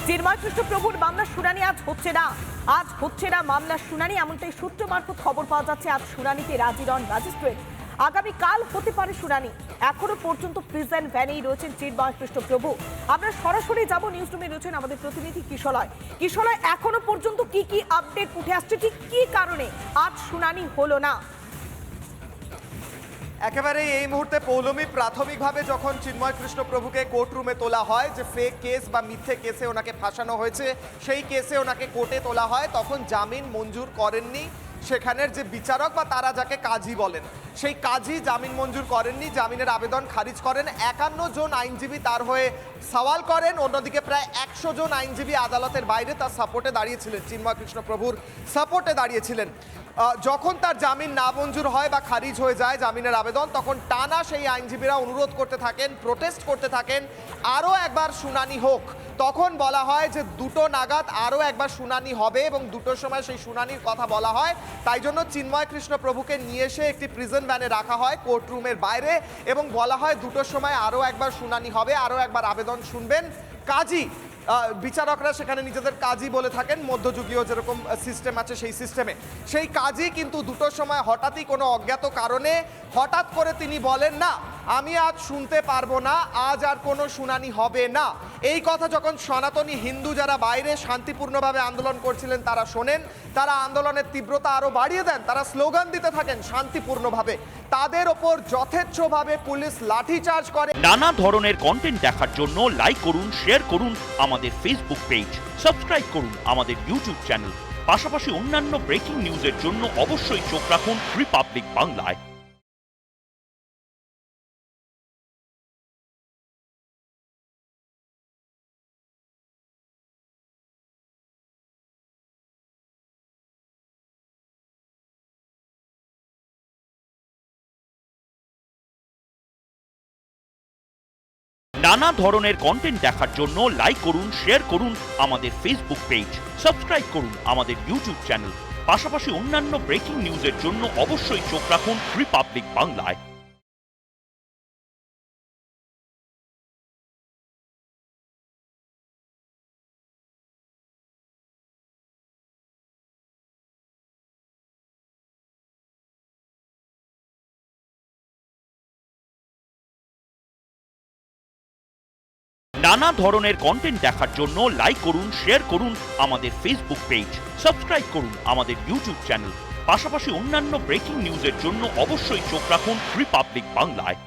চিন্ময় কৃষ্ণ প্রভুর মামলার শুনানি আজ হচ্ছে না মামলার শুনানি, এমনটাই সূত্র মারফত খবর পাওয়া যাচ্ছে। আজ শুনানিতে রাজি নন ম্যাজিস্ট্রেট। আগামীকাল হতে পারে শুনানি। এখনো পর্যন্ত প্রিজন ভ্যানেই রয়েছেন চিন্ময় কৃষ্ণ প্রভু। আমরা সরাসরি যাব, নিউজ রুমে রয়েছেন আমাদের প্রতিনিধি কিশলয়। এখনো পর্যন্ত কি আপডেট উঠে আসছে, ঠিক কি কারণে আজ শুনানি হলো না? একেবারে এই মুহূর্তে পৌলমী প্রাথমিকভাবে যখন চিন্ময় কৃষ্ণ প্রভুকে কোর্টরুমে তোলা হয়, যে ফেক কেস বা মিথ্যে কেসে ওনাকে ফাঁসানো হয়েছে, সেই কেসে ওনাকে কোর্টে তোলা হয়, তখন জামিন মঞ্জুর করেননি সেখানের যে বিচারক বা তারা যাকে কাজী বলেন, সেই কাজী জামিন মঞ্জুর করেননি। জামিনের আবেদন খারিজ করেন। 51 জন আইনজীবী তার হয়ে সওয়াল করেন। অন্যদিকে প্রায় 100 জন আইনজীবী আদালতের বাইরে তার সাপোর্টে দাঁড়িয়েছিলেন, চিন্ময় কৃষ্ণ প্রভুর সাপোর্টে দাঁড়িয়েছিলেন। যখন তার জামিন না মঞ্জুর হয় বা খারিজ হয়ে যায় জামিনের আবেদন, তখন টানা সেই আইনজীবীরা অনুরোধ করতে থাকেন, প্রোটেস্ট করতে থাকেন, আরও একবার শুনানি হোক। তখন বলা হয় যে 2টো নাগাদ আরও একবার শুনানি হবে এবং 2টোর সময় সেই শুনানির কথা বলা হয়। তাই জন্য চিন্ময় কৃষ্ণ প্রভুকে নিয়ে এসে একটি প্রিজন ভ্যানে রাখা হয় কোর্টরুমের বাইরে এবং বলা হয় 2টোর সময় আরও একবার শুনানি হবে, আরও একবার আবেদন শুনবেন কাজী। বিচারকরা সেখানে নিজেদের কাজী বলে থাকেন, মধ্যযুগীয় যেরকম সিস্টেম আছে সেই সিস্টেমে। সেই কাজী কিন্তু 2টোর সময় হঠাৎই কোনো অজ্ঞাত কারণে হঠাৎ করে তিনি বলেন, না আমি আজ শুনতে পারবো না, আজ আর কোনো শুনানি হবে না। এই কথা যখন সনাতনী হিন্দু যারা বাইরে শান্তিপূর্ণভাবে আন্দোলন করছিলেন তারা শোনেন, তারা আন্দোলনের তীব্রতা আরও বাড়িয়ে দেন, তারা স্লোগান দিতে থাকেন শান্তিপূর্ণভাবে। তাদের ওপর যথেচ্ছভাবে পুলিশ লাঠিচার্জ করে। নানা ধরনের কন্টেন্ট দেখার জন্য লাইক করুন, শেয়ার করুন আমাদের ফেসবুক পেজ, সাবস্ক্রাইব করুন আমাদের ইউটিউব চ্যানেল। পাশাপাশি অন্যান্য ব্রেকিং নিউজের জন্য অবশ্যই চোখ রাখুন রিপাবলিক বাংলায়। নানা ধরনের কন্টেন্ট দেখার জন্য লাইক করুন, শেয়ার করুন আমাদের ফেসবুক পেজ, সাবস্ক্রাইব করুন আমাদের ইউটিউব চ্যানেল। পাশাপাশি অন্যান্য ব্রেকিং নিউজের জন্য অবশ্যই চোখ রাখুন রিপাবলিক বাংলায়। নানা ধরনের কন্টেন্ট দেখার জন্য লাইক করুন, শেয়ার করুন আমাদের ফেসবুক পেজ, সাবস্ক্রাইব করুন আমাদের ইউটিউব চ্যানেল। পাশাপাশি অন্যান্য ব্রেকিং নিউজের জন্য অবশ্যই চোখ রাখুন রিপাবলিক বাংলায়।